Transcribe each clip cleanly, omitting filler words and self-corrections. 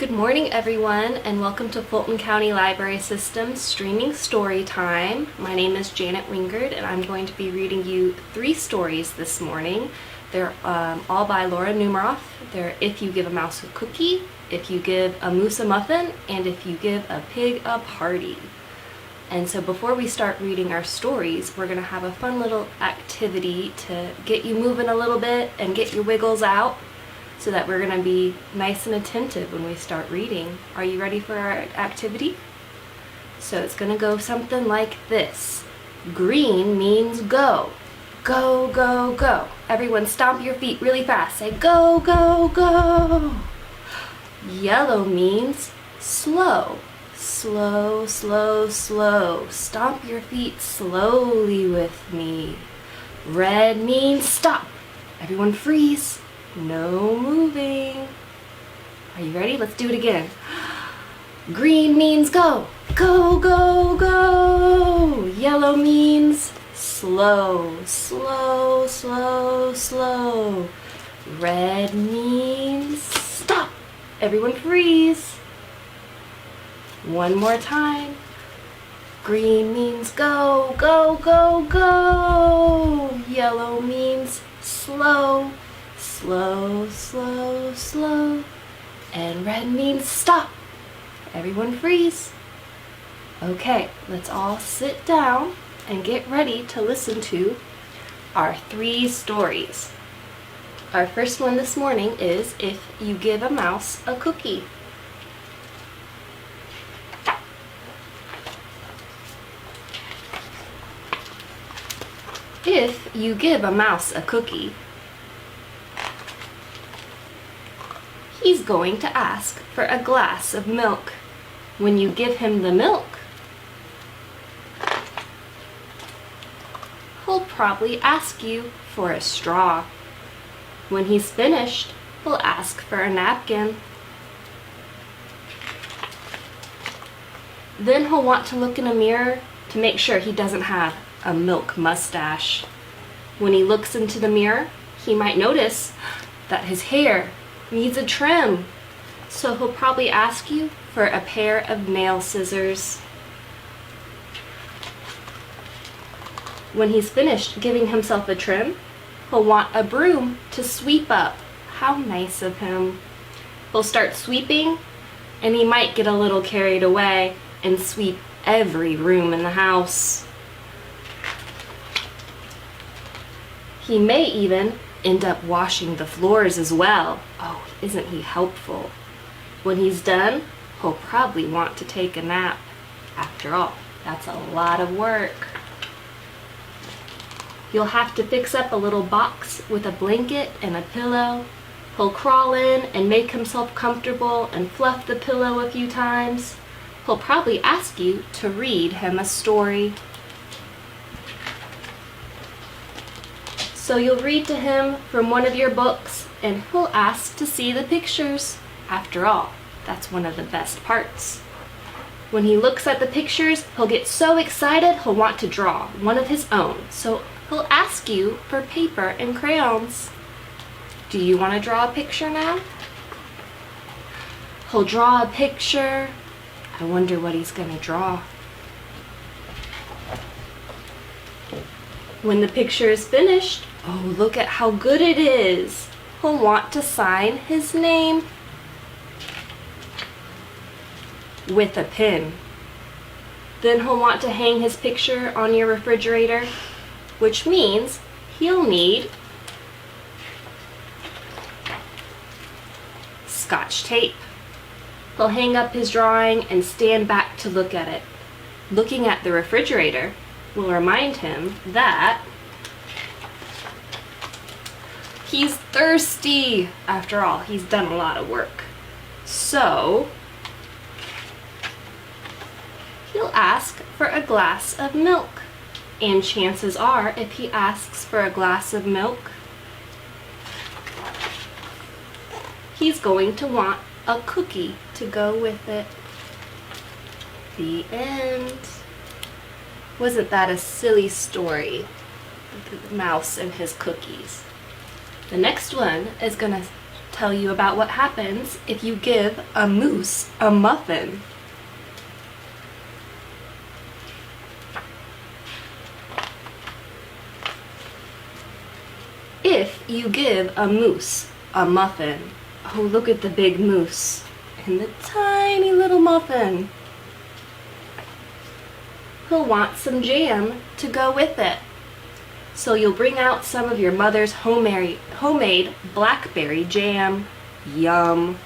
Good morning, everyone, and welcome to Fulton County Library System's Streaming Storytime. My name is Janet Wingard, and I'm going to be reading you 3 stories this morning. They're all by Laura Numeroff. They're If You Give a Mouse a Cookie, If You Give a Moose a Muffin, and If You Give a Pig a Party. And so before we start reading our stories, we're going to have a fun little activity to get you moving a little bit and get your wiggles out, so that we're going to be nice and attentive when we start reading. Are you ready for our activity? So it's going to go something like this. Green means go. Go, go, go. Everyone stomp your feet really fast. Say go, go, go. Yellow means slow. Slow, slow, slow. Stomp your feet slowly with me. Red means stop. Everyone freeze. No moving. Are you ready? Let's do it again. Green means go. Go, go, go. Yellow means slow. Slow, slow, slow. Red means stop. Everyone freeze. One more time. Green means go, go, go, go. Yellow means slow. Slow, slow, slow. And red means stop. Everyone freeze. Okay, let's all sit down and get ready to listen to our 3 stories. Our first one this morning is If You Give a Mouse a Cookie. If you give a mouse a cookie, he's going to ask for a glass of milk. When you give him the milk, he'll probably ask you for a straw. When he's finished, he'll ask for a napkin. Then he'll want to look in a mirror to make sure he doesn't have a milk mustache. When he looks into the mirror, he might notice that his hair needs a trim, so he'll probably ask you for a pair of nail scissors. When he's finished giving himself a trim, he'll want a broom to sweep up. How nice of him. He'll start sweeping, and he might get a little carried away and sweep every room in the house. He may even end up washing the floors as well. Oh, isn't he helpful? When he's done, he'll probably want to take a nap. After all, that's a lot of work. You'll have to fix up a little box with a blanket and a pillow. He'll crawl in and make himself comfortable and fluff the pillow a few times. He'll probably ask you to read him a story. So you'll read to him from one of your books, and he'll ask to see the pictures. After all, that's one of the best parts. When he looks at the pictures, he'll get so excited he'll want to draw one of his own. So he'll ask you for paper and crayons. Do you want to draw a picture now? He'll draw a picture. I wonder what he's going to draw. When the picture is finished, oh, look at how good it is. He'll want to sign his name with a pen. Then he'll want to hang his picture on your refrigerator, which means he'll need Scotch tape. He'll hang up his drawing and stand back to look at it. Looking at the refrigerator will remind him that he's thirsty. After all, he's done a lot of work. So he'll ask for a glass of milk. And chances are, if he asks for a glass of milk, he's going to want a cookie to go with it. The end. Wasn't that a silly story? The mouse and his cookies. The next one is going to tell you about what happens if you give a moose a muffin. If you give a moose a muffin, oh, look at the big moose and the tiny little muffin. He'll want some jam to go with it. So you'll bring out some of your mother's homemade blackberry jam. Yum.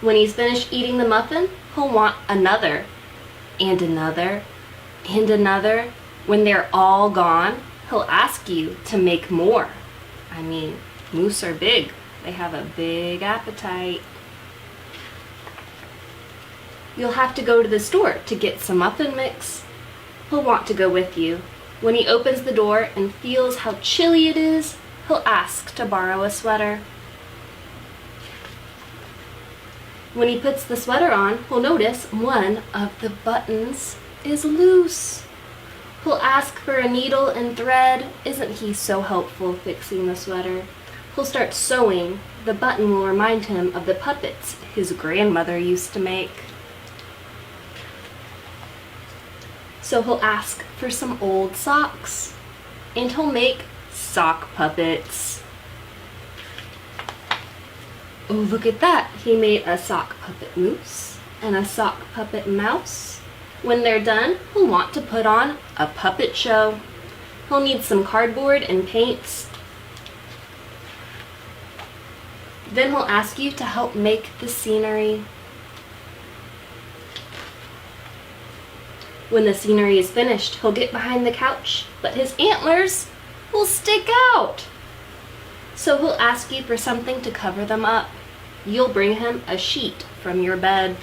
When he's finished eating the muffin, he'll want another, and another, and another. When they're all gone, he'll ask you to make more. I mean, moose are big. They have a big appetite. You'll have to go to the store to get some muffin mix. He'll want to go with you. When he opens the door and feels how chilly it is, he'll ask to borrow a sweater. When he puts the sweater on, he'll notice one of the buttons is loose. He'll ask for a needle and thread. Isn't he so helpful fixing the sweater? He'll start sewing. The button will remind him of the puppets his grandmother used to make. So he'll ask for some old socks, and he'll make sock puppets. Oh, look at that. He made a sock puppet moose and a sock puppet mouse. When they're done, he'll want to put on a puppet show. He'll need some cardboard and paints. Then he'll ask you to help make the scenery. When the scenery is finished, he'll get behind the couch, but his antlers will stick out. So he'll ask you for something to cover them up. You'll bring him a sheet from your bed.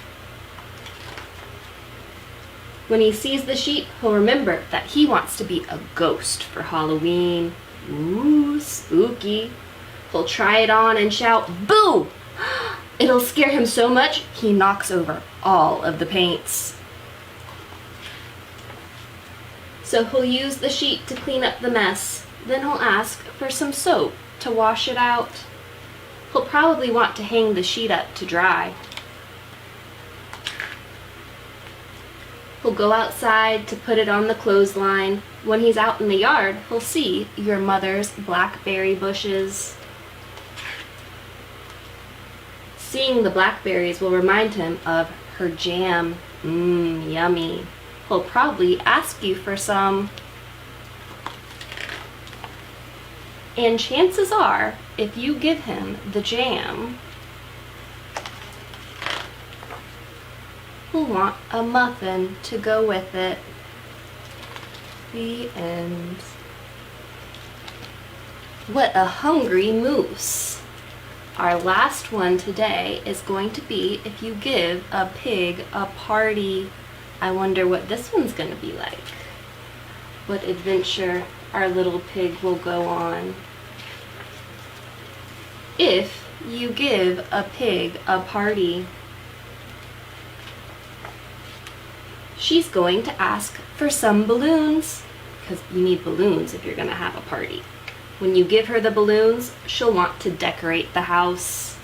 When he sees the sheet, he'll remember that he wants to be a ghost for Halloween. Ooh, spooky. He'll try it on and shout, "Boo!" It'll scare him so much, he knocks over all of the paints. So he'll use the sheet to clean up the mess. Then he'll ask for some soap to wash it out. He'll probably want to hang the sheet up to dry. He'll go outside to put it on the clothesline. When he's out in the yard, he'll see your mother's blackberry bushes. Seeing the blackberries will remind him of her jam. Yummy. He'll probably ask you for some. And chances are, if you give him the jam, he'll want a muffin to go with it. The end. What a hungry moose. Our last one today is going to be if you give a pig a party. I wonder what this one's going to be like. What adventure our little pig will go on. If you give a pig a party, she's going to ask for some balloons, because you need balloons if you're going to have a party. When you give her the balloons, she'll want to decorate the house.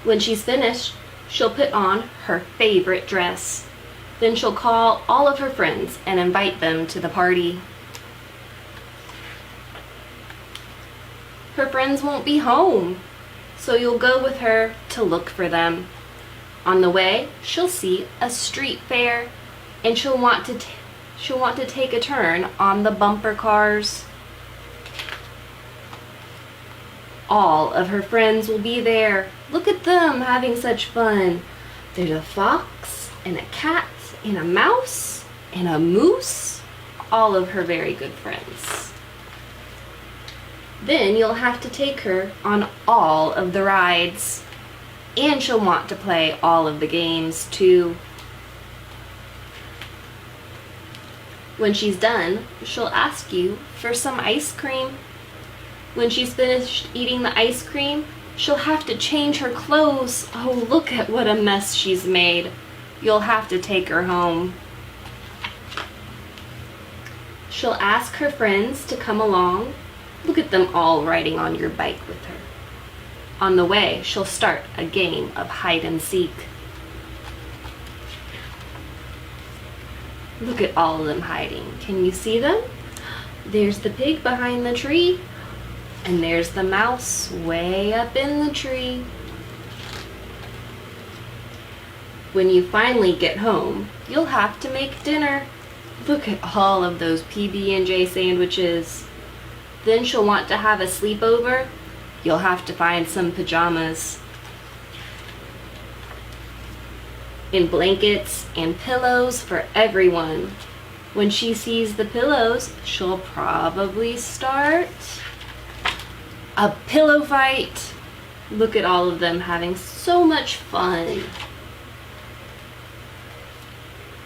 When she's finished, she'll put on her favorite dress. Then she'll call all of her friends and invite them to the party. Her friends won't be home, so you'll go with her to look for them. On the way, she'll see a street fair, and she'll want to take a turn on the bumper cars. All of her friends will be there. Look at them having such fun. There's a fox and a cat and a mouse and a moose. All of her very good friends. Then you'll have to take her on all of the rides. And she'll want to play all of the games too. When she's done, she'll ask you for some ice cream. When she's finished eating the ice cream, she'll have to change her clothes. Oh, look at what a mess she's made. You'll have to take her home. She'll ask her friends to come along. Look at them all riding on your bike with her. On the way, she'll start a game of hide and seek. Look at all of them hiding. Can you see them? There's the pig behind the tree, and there's the mouse way up in the tree. When you finally get home, you'll have to make dinner. Look at all of those PB&J sandwiches. Then she'll want to have a sleepover. You'll have to find some pajamas and blankets and pillows for everyone. When she sees the pillows, she'll probably start a pillow fight. Look at all of them having so much fun.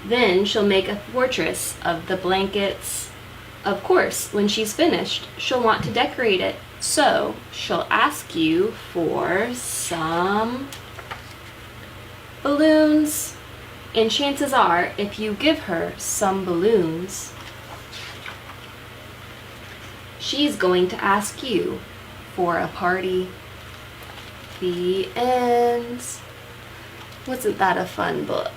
Then she'll make a fortress of the blankets. Of course, when she's finished, she'll want to decorate it. So she'll ask you for some balloons. And chances are, if you give her some balloons, she's going to ask you for a party. The end. Wasn't that a fun book?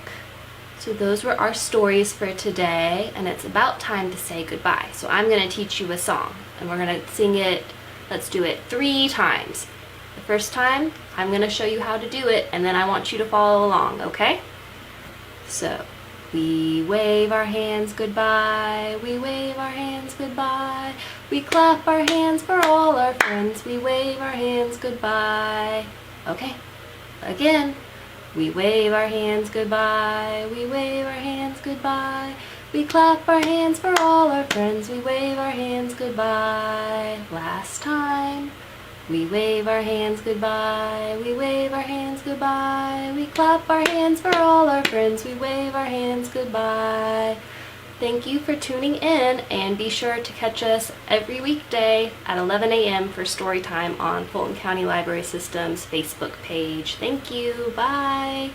So those were our stories for today, and it's about time to say goodbye. So I'm going to teach you a song, and we're going to sing it, let's do it 3 times. The first time, I'm going to show you how to do it, and then I want you to follow along, okay? So, we wave our hands goodbye, we wave our hands goodbye, we clap our hands for all our friends, we wave our hands goodbye. Okay, again. We wave our hands goodbye, we wave our hands goodbye, we clap our hands for all our friends, we wave our hands goodbye. Last time. We wave our hands goodbye, we wave our hands goodbye, we clap our hands for all our friends, we wave our hands goodbye. Thank you for tuning in, and be sure to catch us every weekday at 11 a.m. for Storytime on Fulton County Library System's Facebook page. Thank you. Bye.